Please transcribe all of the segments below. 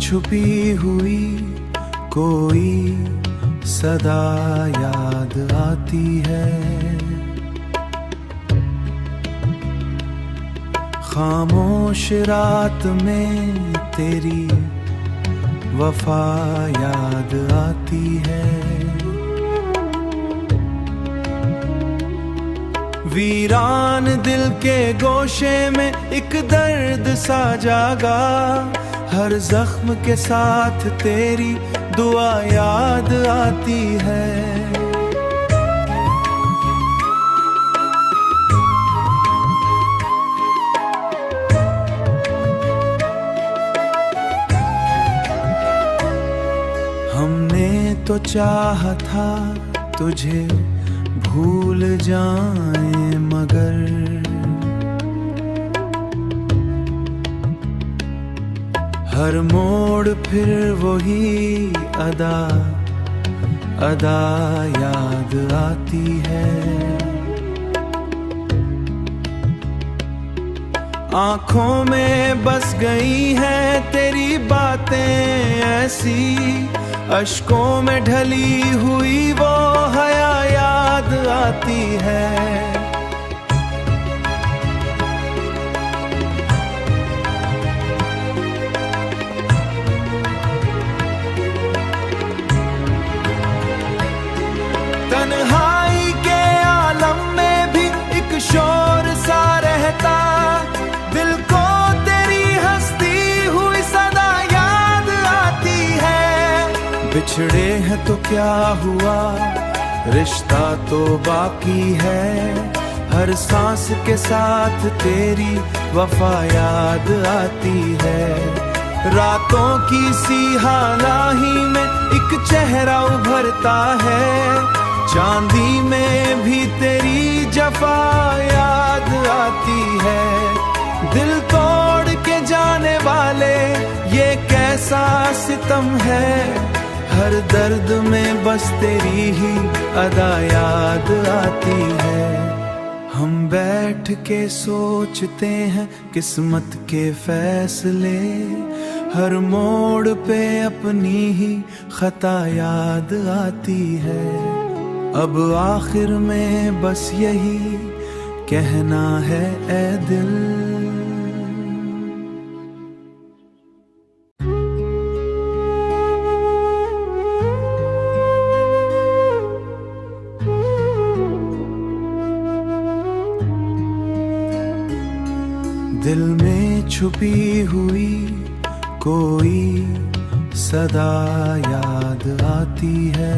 छुपी हुई कोई सदा याद आती है। खामोश रात में तेरी वफा याद आती है। वीरान दिल के गोशे में एक दर्द सा जागा, हर जख्म के साथ तेरी दुआ याद आती है। हमने तो चाहा था तुझे भूल जाएं, मगर हर मोड़ फिर वही अदा अदा याद आती है। आँखों में बस गई हैं तेरी बातें ऐसी, अश्कों में ढली हुई वो हया याद आती है। तन्हाई के आलम में भी एक शोर सा रहता, दिल को तेरी हंसती हुई सदा याद आती है। बिछड़े हैं तो क्या हुआ, रिश्ता तो बाकी है। हर सांस के साथ तेरी वफा याद आती है। रातों की सी हालाही में एक चेहरा उभरता है, चांदी में भी तेरी जफा याद आती है। दिल तोड़ के जाने वाले ये कैसा सितम है, हर दर्द में बस तेरी ही अदा याद आती है। हम बैठ के सोचते हैं किस्मत के फैसले, हर मोड़ पे अपनी ही खता याद आती है। अब आखिर में बस यही कहना है ऐ दिल, दिल में छुपी हुई कोई सदा याद आती है।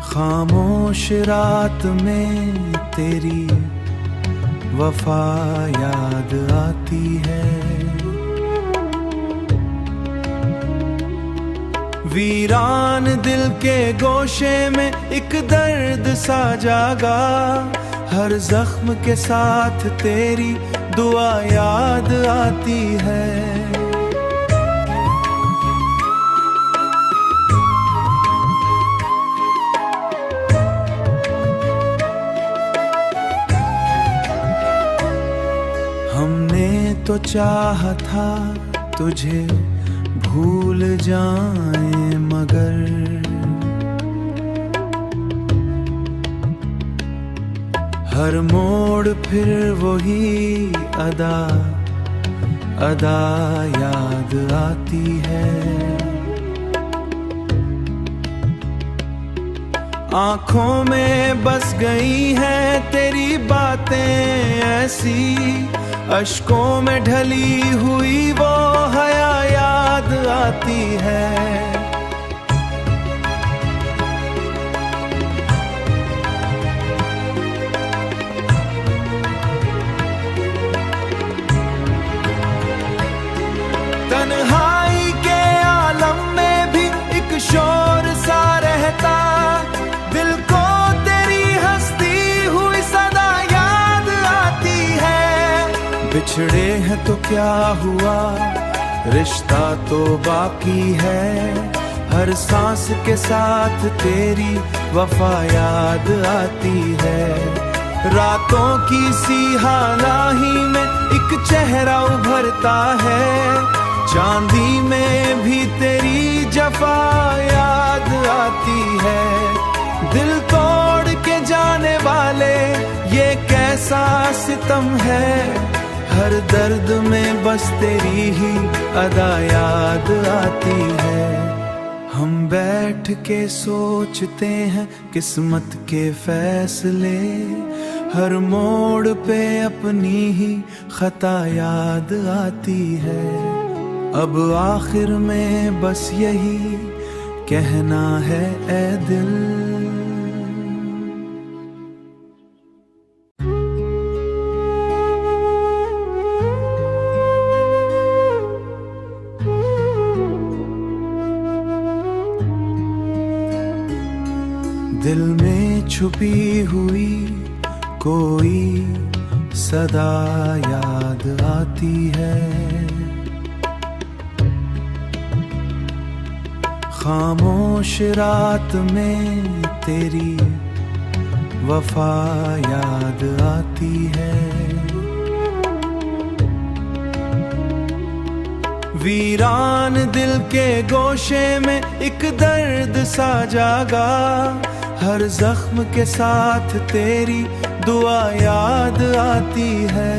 खामोश रात में तेरी वफा याद आती है। वीरान दिल के गोशे में एक दर्द सा जागा, हर जख्म के साथ तेरी दुआ याद आती है। हमने तो चाहा था तुझे भूल जाएं, मगर हर मोड़ फिर वही अदा अदा याद आती है। आँखों में बस गई हैं तेरी बातें ऐसी, अश्कों में ढली हुई वो हया याद आती है। तन्हाई के आलम में भी एक शोर सा रहता, दिल को तेरी हंसती हुई सदा याद आती है। बिछड़े हैं तो क्या हुआ, रिश्ता तो बाकी है। हर सांस के साथ तेरी वफा याद आती है। रातों की सी हालाही में एक चेहरा उभरता है, चांदी में भी तेरी जफा याद आती है। दिल तोड़ के जाने वाले ये कैसा सितम है, हर दर्द में बस तेरी ही अदा याद आती है। हम बैठ के सोचते हैं किस्मत के फैसले, हर मोड़ पे अपनी ही खता याद आती है। अब आखिर में बस यही कहना है ऐ दिल, दिल में छुपी हुई कोई सदा याद आती है। खामोश रात में तेरी वफा याद आती है। वीरान दिल के गोशे में एक दर्द सा जागा, हर जख्म के साथ तेरी दुआ याद आती है।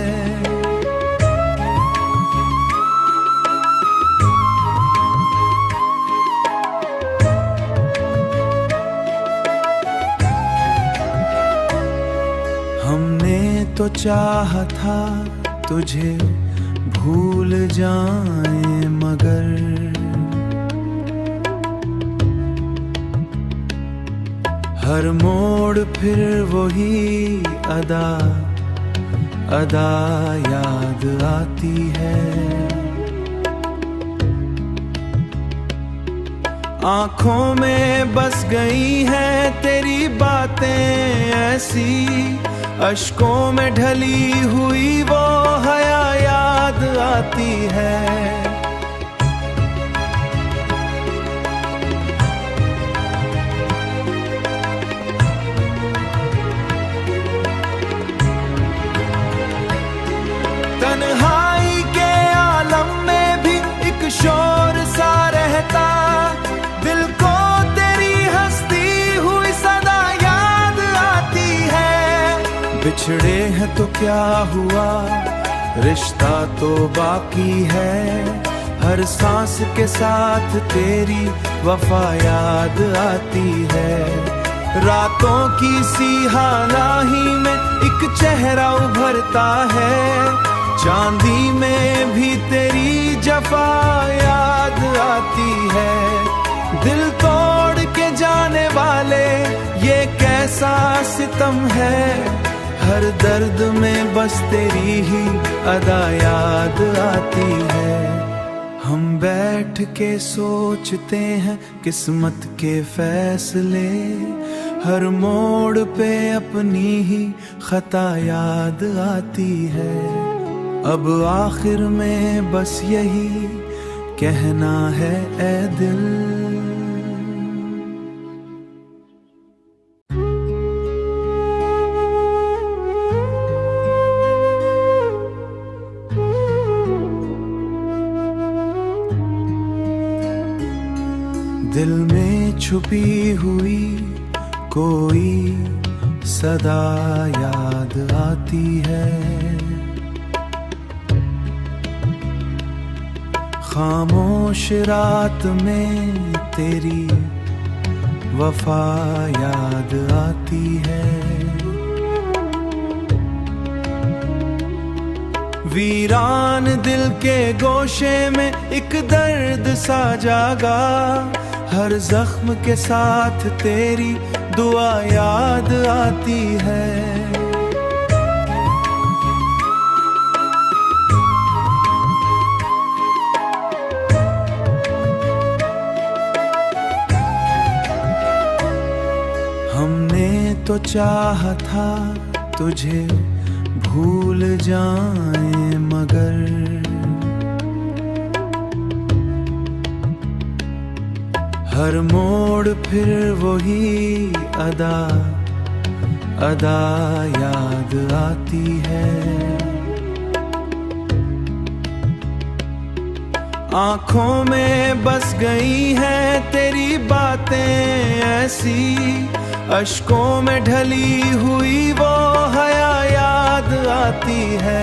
हमने तो चाहा था तुझे भूल जाए, मगर हर मोड़ फिर वही अदा अदा याद आती है। आंखों में बस गई हैं तेरी बातें ऐसी, अश्कों में ढली हुई वो हया याद आती है। तन्हाई के आलम में भी एक शोर सा रहता, दिल को तेरी हंसती हुई सदा याद आती है। बिछड़े हैं तो क्या हुआ, रिश्ता तो बाकी है। हर सांस के साथ तेरी वफा याद आती है। रातों की सी हालाही में एक चेहरा उभरता है, चांदी में भी तेरी जफा याद आती है। दिल तोड़ के जाने वाले ये कैसा सितम है, हर दर्द में बस तेरी ही अदा याद आती है। हम बैठ के सोचते हैं किस्मत के फैसले, हर मोड़ पे अपनी ही खता याद आती है। अब आखिर में बस यही कहना है ऐ दिल, दिल में छुपी हुई कोई सदा याद आती है। खामोश रात में तेरी वफा याद आती है। वीरान दिल के गोशे में एक दर्द सा जागा, हर जख्म के साथ तेरी दुआ याद आती है। हमने तो चाहा था तुझे भूल जाए, मगर हर मोड़ फिर वही अदा अदा याद आती है। आंखों में बस गई हैं तेरी बातें ऐसी, अश्कों में ढली हुई वो हया याद आती है।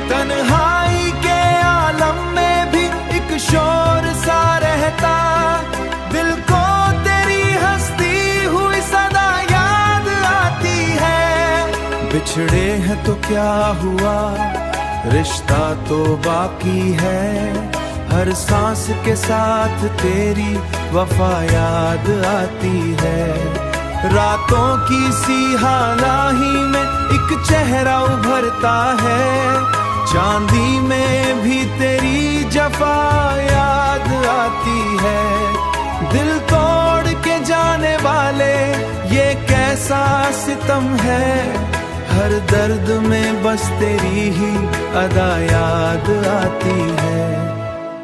तन्हाई के आलम में भी एक शोर सा रहता, दिल को तेरी हंसती हुई सदा याद आती है। बिछड़े हैं तो क्या हुआ, रिश्ता तो बाकी है। हर सांस के साथ तेरी वफा याद आती है। रातों की सी हालाही में एक चेहरा उभरता है, चांदी में भी तेरी जफा याद आती है। दिल तोड़ के जाने वाले ये कैसा सितम है, हर दर्द में बस तेरी ही अदा याद आती है।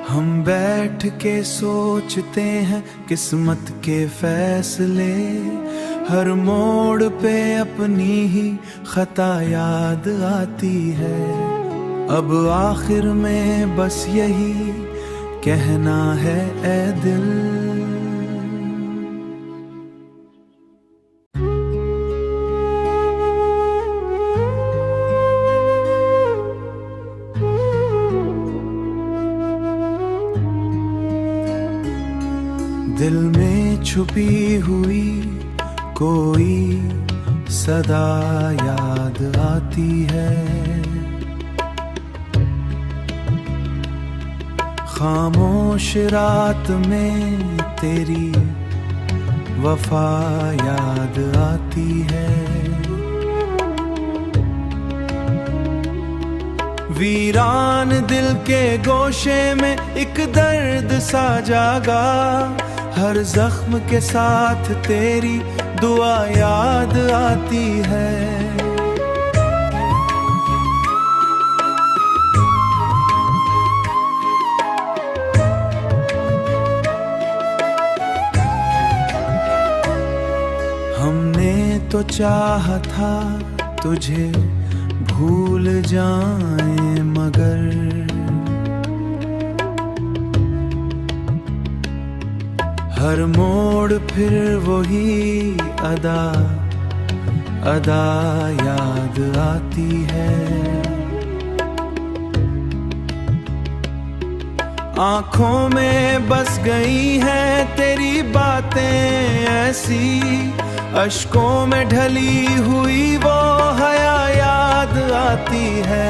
हम बैठ के सोचते हैं किस्मत के फैसले, हर मोड़ पे अपनी ही खता याद आती है। अब आखिर में बस यही कहना है ऐ दिल, दिल में छुपी हुई कोई सदा याद आती है। खामोश रात में तेरी वफा याद आती है। वीरान दिल के गोशे में एक दर्द सा जागा, हर जख्म के साथ तेरी दुआ याद आती है। हमने तो चाहा था तुझे भूल जाएं, मगर हर मोड़ फिर वही अदा अदा याद आती है। आंखों में बस गई हैं तेरी बातें ऐसी, अश्कों में ढली हुई वो हया याद आती है।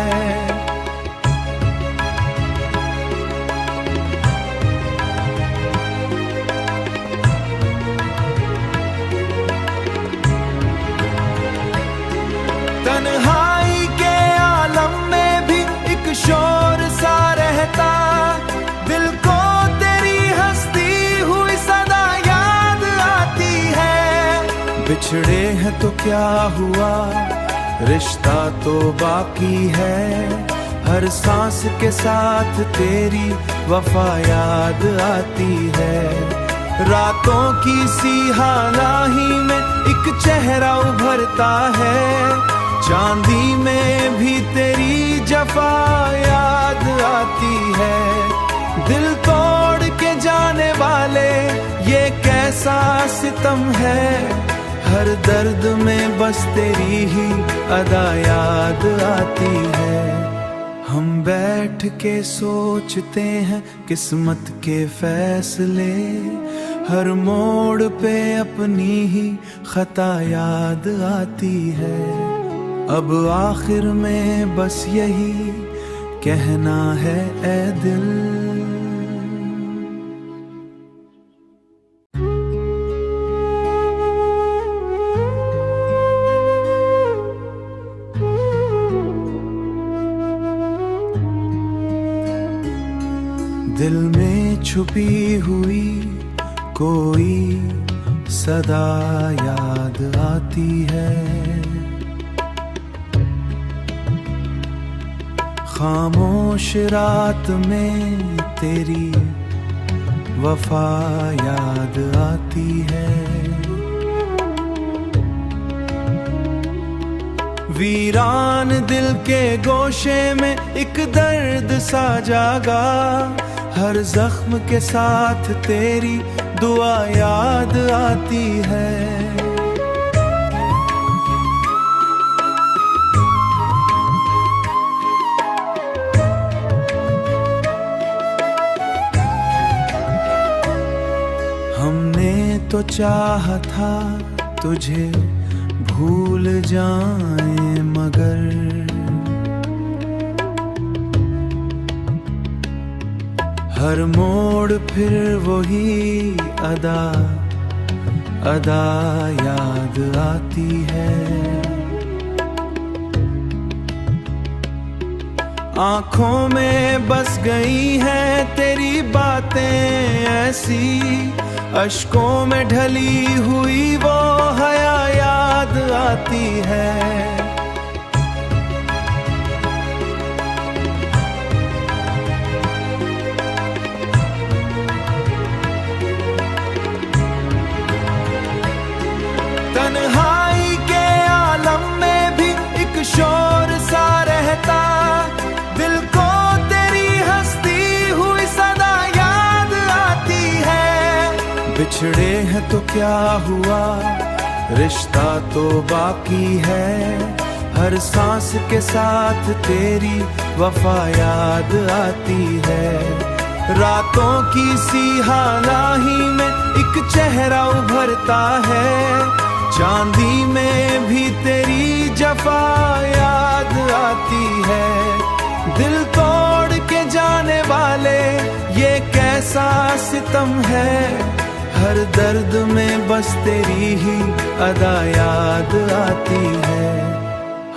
तन्हाई के आलम में भी एक शोर सा रहता, दिल को तेरी हंसती हुई सदा याद आती है। बिछड़े हैं तो क्या हुआ, रिश्ता तो बाकी है। हर सांस के साथ तेरी वफा याद आती है। रातों की सी हालाही में एक चेहरा उभरता है, चांदी में भी तेरी जफा याद आती है। दिल तोड़ के जाने वाले ये कैसा सितम है, हर दर्द में बस तेरी ही अदा याद आती है। हम बैठ के सोचते हैं किस्मत के फैसले, हर मोड़ पे अपनी ही खता याद आती है। अब आखिर में बस यही कहना है ऐ दिल, दिल में छुपी हुई कोई सदा याद आती है। खामोश रात में तेरी वफा याद आती है। वीरान दिल के गोशे में एक दर्द सा जागा, हर जख्म के साथ तेरी दुआ याद आती है। हमने तो चाहा था तुझे भूल जाएं, मगर हर मोड़ फिर वही अदा अदा याद आती है। आँखों में बस गई हैं तेरी बातें ऐसी, अश्कों में ढली हुई वो हया याद आती है। तन्हाई के आलम में भी एक शोर सा रहता, दिल को तेरी हंसती हुई सदा याद आती है। बिछड़े हैं तो क्या हुआ, रिश्ता तो बाकी है। हर सांस के साथ तेरी वफा याद आती है। रातों की सी हालाही में एक चेहरा उभरता है, चांदी में भी तेरी जफा याद आती है। दिल तोड़ के जाने वाले ये कैसा सितम है, हर दर्द में बस तेरी ही अदा याद आती है।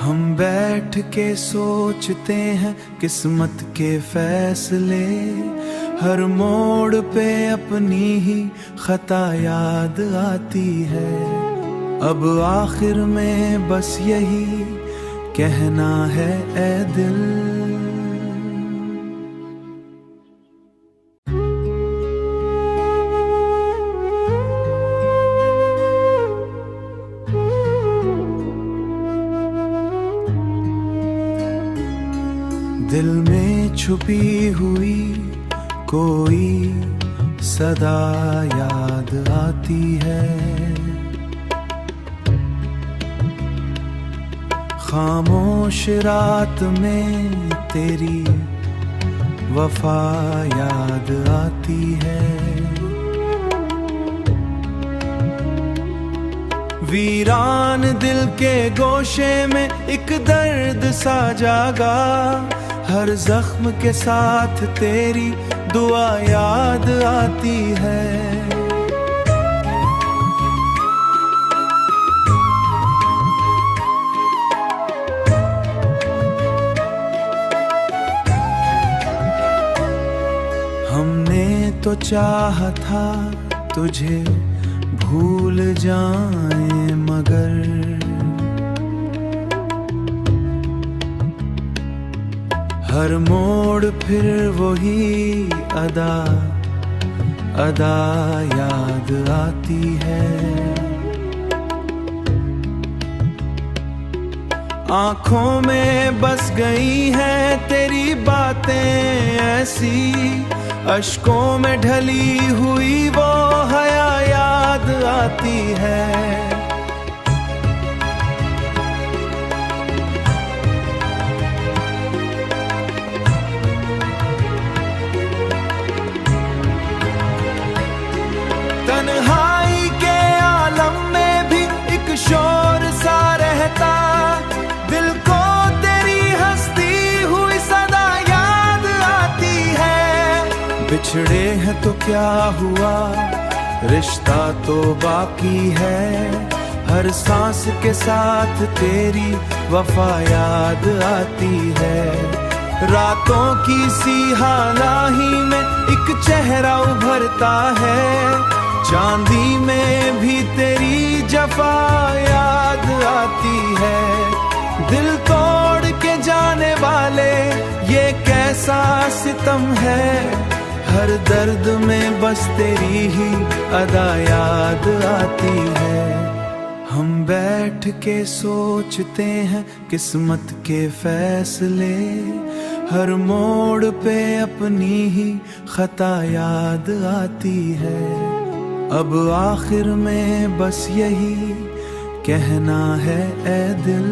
हम बैठ के सोचते हैं किस्मत के फैसले, हर मोड़ पे अपनी ही खता याद आती है। अब आखिर में बस यही कहना है ऐ दिल, दिल में छुपी हुई कोई सदा याद आती है। खामोश रात में तेरी वफा याद आती है। वीरान दिल के गोशे में एक दर्द सा जागा, हर जख्म के साथ तेरी दुआ याद आती है। हमने तो चाहा था तुझे भूल जाएं, मगर हर मोड़ फिर वही अदा अदा याद आती है। आँखों में बस गई हैं तेरी बातें ऐसी, अश्कों में ढली हुई वो हया याद आती है। तन्हाई के आलम में भी एक शोर सा रहता, दिल को तेरी हंसती हुई सदा याद आती है। बिछड़े हैं तो क्या हुआ, रिश्ता तो बाकी है। हर सांस के साथ तेरी वफा याद आती है। रातों की सी हालाही में एक चेहरा उभरता है, चांदी में भी तेरी जफा याद आती है। दिल तोड़ के जाने वाले ये कैसा सितम है, हर दर्द में बस तेरी ही अदा याद आती है। हम बैठ के सोचते हैं किस्मत के फैसले, हर मोड़ पे अपनी ही खता याद आती है। अब आखिर में बस यही कहना है ऐ दिल,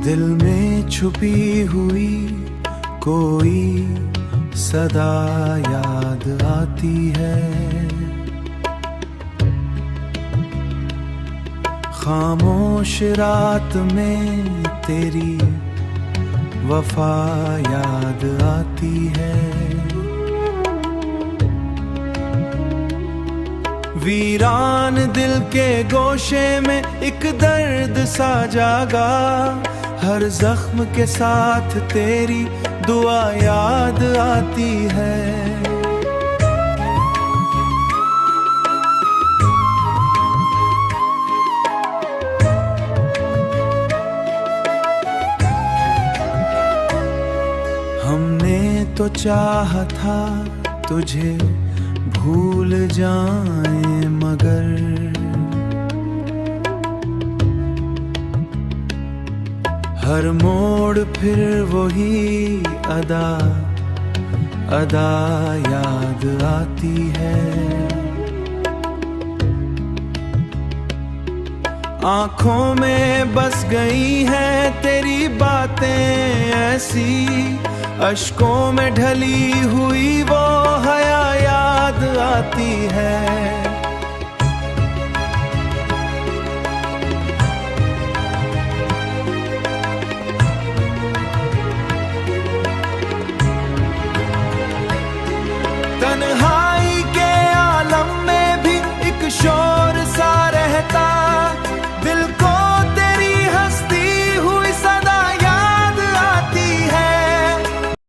दिल में छुपी हुई कोई सदा याद आती है। खामोश रात में तेरी वफा याद आती है। वीरान दिल के गोशे में एक दर्द सा जागा, हर जख्म के साथ तेरी दुआ याद आती है। हमने तो चाहा था तुझे भूल जाएं, मगर हर मोड़ फिर वही अदा अदा याद आती है। आँखों में बस गई हैं तेरी बातें ऐसी, अश्कों में ढली हुई वो हया याद आती है।